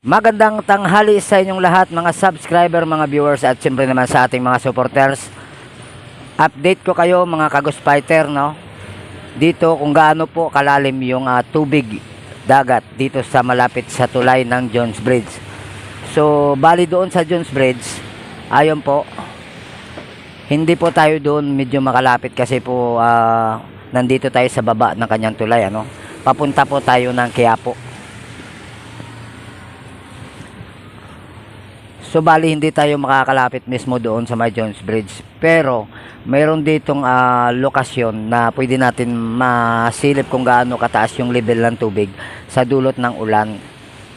Magandang tanghali sa inyong lahat mga subscriber, mga viewers at siyempre naman sa ating mga supporters. Update ko kayo mga Kagos Fighter, no? Dito kung gaano po kalalim yung tubig dagat dito sa malapit sa tulay ng Jones Bridge. So bali doon sa Jones Bridge, ayon po, hindi po tayo doon medyo makalapit kasi po nandito tayo sa baba ng kanyang tulay, ano? Papunta po tayo ng Quiapo. So bali hindi tayo makakalapit mismo doon sa may Jones Bridge. Pero mayroon ditong lokasyon na pwede natin masilip kung gaano kataas yung level ng tubig sa dulot ng ulan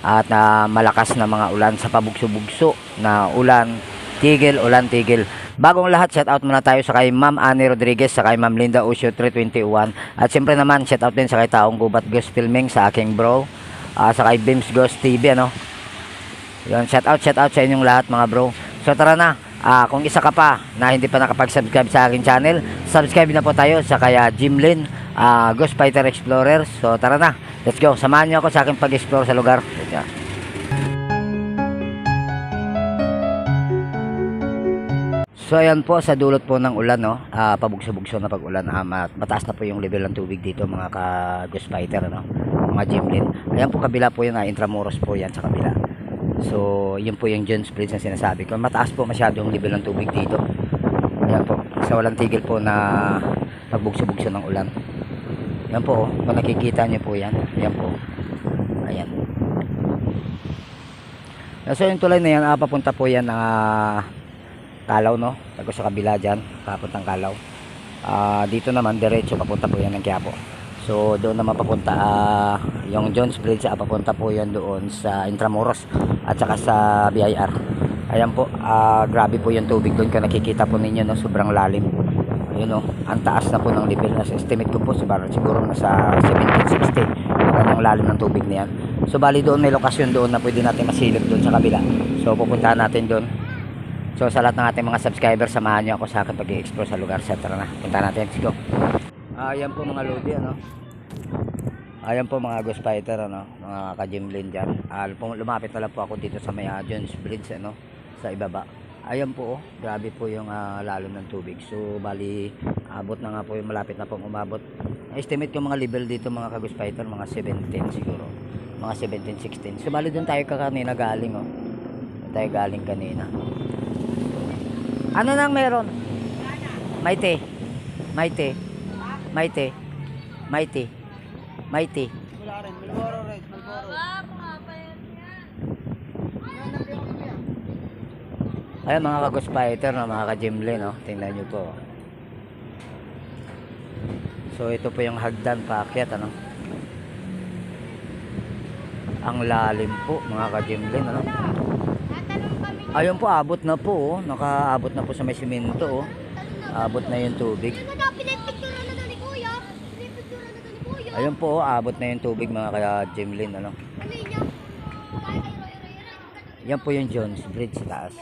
at malakas na mga ulan sa pabugso-bugso na ulan, tigil, ulan, tigil. Bagong lahat, shout out muna tayo sa kay Ma'am Annie Rodriguez, sa kay Ma'am Linda Usio 321. At siyempre naman shout out din sa kay Taong Gubat Ghost Filming, sa aking bro, sa kay Bims Ghost TV, ano. Yun, shout out sa inyong lahat mga bro. So tara na, kung isa ka pa na hindi pa nakapag-subscribe sa aking channel, subscribe na po tayo sa kaya Jimlin Ghost Fighter Explorer. So tara na, let's go. Samahan niyo ako sa aking pag-explore sa lugar. So ayan po sa dulot po ng ulan, no, pabugso-bugso na pag-ulan, mataas na po yung level ng tubig dito mga ka-Ghost Fighter, no, mga Jimlin. Ayan po kabila po yun, Intramuros po yan sa kabila. So yun po yung Jones Bridge na sinasabi ko. Mataas po masyado yung level ng tubig dito. Ayan po, sa walang tigil po na pagbugso-bugso ng ulan. Yan po, kung nakikita nyo po yan. Ayan po, ayan. So yung tulay na yan, papunta po yan ng Calao, no, tago sa kabila dyan, papuntang Calao. Dito naman diretso papunta po yan ng Quiapo. So doon naman papunta yung Jones Bridge, papunta po yan doon sa Intramuros at saka sa BIR. Ayan po, grabe po yung tubig doon, kung nakikita po ninyo, no, sobrang lalim. Ayun, no, ang taas na po ng level. Nasa estimate ko po siguro nasa 1760 ang lalim ng tubig na yan. So bali doon may lokasyon doon na pwede natin masilip doon sa kabila. So pupuntahan natin doon. So sa lahat ng ating mga subscribers, samahan niyo ako sa akin pag-i-explore sa lugar. So tara na, punta natin, let's go. Ayan po mga lodi, ano. Ayan po mga Ghost Fighter, ano, mga ka-Jimlin dyan. Lumapit na lang po ako dito sa may Jones Bridge, ano, sa ibaba. Ayan po, grabe po yung lalim ng tubig. So bali, abot na nga po yung malapit na po umabot. Estimate ko mga level dito mga ka-Ghost Fighter, mga 17 siguro. Mga 17, 16. So bali doon tayo kanina galing, oh. Doon tayo galing kanina. Ano nang meron? Maite. Maite. Maite. Maite. Maite. Wala rin, Malboro red, Malboro. Ayan mga ka-Ghost Fighter, no, mga ka-Jimlin, no, tingnan nyo po. So ito po yung hagdan paakyat, ano. Ang lalim po mga ka-Jimlin, ano. Ayun po, abot na po, oh. Nakaabot na po sa may simento, oh. Abot na yung tubig. Ayun po, abot na yung tubig mga ka-Jimlin, ano. Yan po yung Jones Bridge sa taas.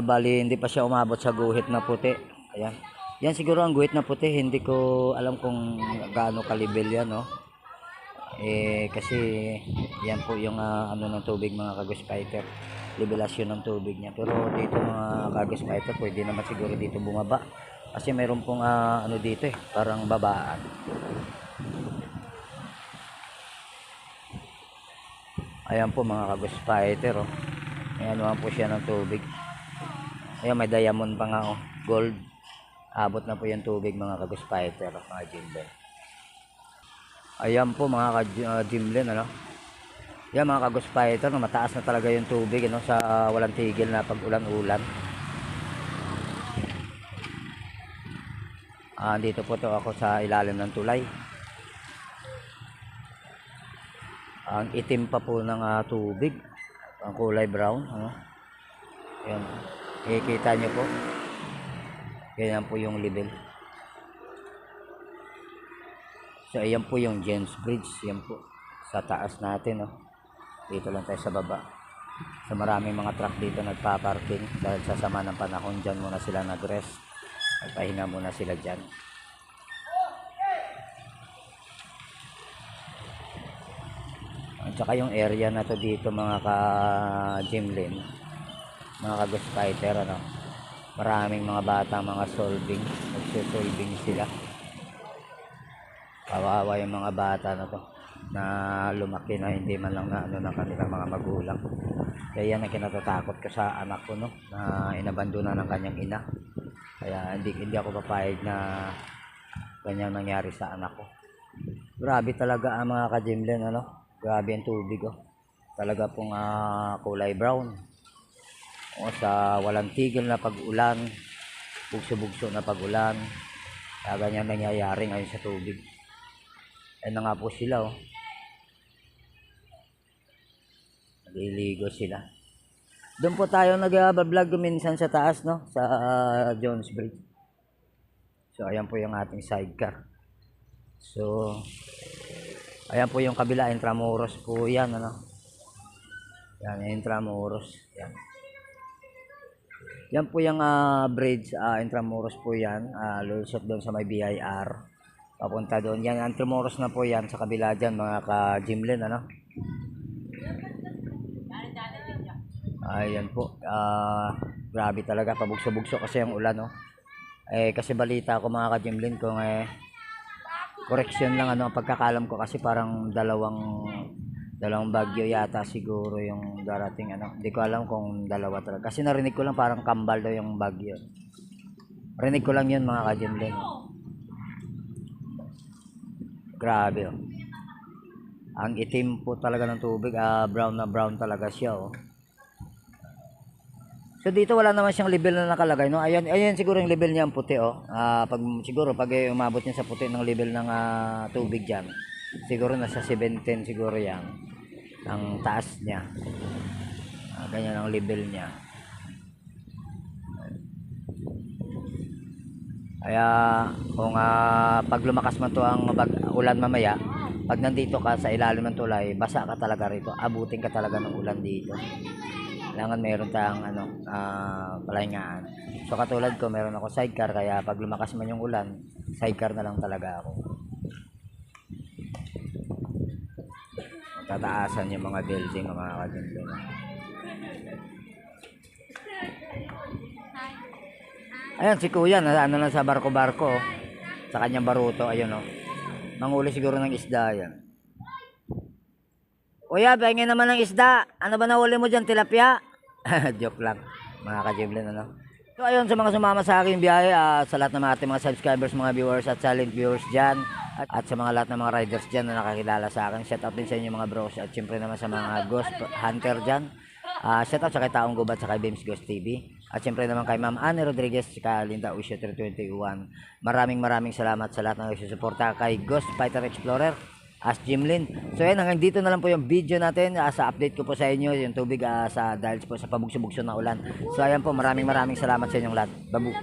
Bali hindi pa siya umabot sa guhit na puti. Ayan. Yan siguro ang guhit na puti, hindi ko alam kung gaano kalibel yan, no. Kasi yan po yung ano ng tubig mga ka-Ghost Fighter, levelasyon ng tubig niya. Pero dito mga ka-Ghost Fighter, pwede naman siguro dito bumaba kasi mayroon pong ano dito, parang babaan. Ayan po mga ka-Ghost Fighter, oh. Ayan naman po siya ng tubig. Ayan, may diamond pa nga, oh, gold. Abot na po yung tubig mga ka-Ghost Fighter, mga Jimlin. Ayan po mga ka-Jimlin, ano. Yan mga ka-Ghost Fighter, no, mataas na talaga yung tubig, ano, sa walang tigil na pag-ulan-ulan. Dito po to ako sa ilalim ng tulay. Ang itim pa po ng tubig, ang kulay brown, ano. Yan, nakikita nyo po, ganyan po yung level. So ayan po yung Jones Bridge, yan po sa taas natin, oh. Dito lang tayo sa baba. So maraming mga truck dito nagpa-parking dahil sa sama ng panahon. Dyan muna sila nag-rest, nagpahinga muna sila dyan. At saka yung area na to dito mga ka-Jimlin, mga ka-Ghost Fighter, ano, maraming mga bata, mga solving, nagsusolving sila. Kawawa yung mga bata na to na lumaki na hindi man lang na ano ng kanilang mga magulang. Kaya yan ang kinatatakot ko sa anak ko, no, na inabandona ng kanyang ina. Kaya hindi ako papayag na ganyan nangyari sa anak ko. Grabe talaga ang mga ka-Jimlin, ano, grabe ang tubig, oh. Talaga pong kulay brown. O sa walang tigil na pag-ulan, bugso-bugso na pag-ulan. Kaya ganyan nangyayari ngayon sa tubig. Ayun na nga po sila, oh. Naliligo sila. Doon po tayo nag-vlog minsan sa taas, no, sa Jones Bridge. So ayan po yung ating sidecar. So ayan po yung kabila, Intramuros po yan, ano. Yan, Intramuros. Yan. Yan po yung bridge, Intramuros po yan. Lulusot doon sa may BIR. Papunta doon. Yan, Intramuros na po yan sa kabila dyan, mga ka-Jimlin, ano. Ayan po. Grabe talaga, pabugso-bugso kasi yung ulan, no. Kasi balita ko mga ka-Jimlin kung correction lang, ano, ang pagkakalam ko kasi parang dalawang bagyo yata siguro yung darating, ano. Hindi ko alam kung dalawa talaga. Kasi narinig ko lang parang kambal daw yung bagyo. Rinig ko lang yun mga ka-Jimlin. Grabe, oh. Ang itim po talaga ng tubig, brown na brown talaga siya, oh. So dito wala naman siyang level na nakalagay, no. Ayan siguro yung level niya ang puti, oh. Siguro pag umabot niya sa puti ng level ng tubig diyan, siguro nasa 17 siguro 'yan. Ang taas niya. Ganyan ang level niya. Kaya kung pag lumakas man to ang ulan mamaya, pag nandito ka sa ilalim ng tulay, basa ka talaga rito. Abutin ka talaga ng ulan dito. Kailangan meron tayong palahingaan. So katulad ko, meron ako sidecar, kaya pag lumakas man yung ulan, sidecar na lang talaga ako. Tataasan yung mga building, mga ka-Jimlin. Ayan si kuya, ano na sa barko-barko, oh. Sa kanyang baruto, ayun, oh. Manguli siguro ng isda yan. Kuya, pahingin naman ng isda. Ano ba nahuli mo dyan, tilapia? Joke lang, mga ka-Jimlin, ano. So ayun, sa mga sumama sa aking biyahe, sa lahat ng ating mga subscribers, mga viewers at silent viewers dyan, at sa mga lahat ng mga riders dyan na nakakilala sa akin, shout out din sa inyo mga bros, at syempre naman sa mga ghost hunter dyan. Shout out sa kay Taong Gubat, sa kay Beams Ghost TV, at syempre naman kay Ma'am Annie Rodriguez, sa Linda Usio 321. Maraming salamat sa lahat ng nagsusuporta kay Ghost Fighter Explorer as Jimlin. So yan, hanggang dito na lang po yung video natin, sa update ko po sa inyo yung tubig dahil po sa pabugso-bugso na ulan. So ayan po, maraming salamat sa inyong lahat. Babu.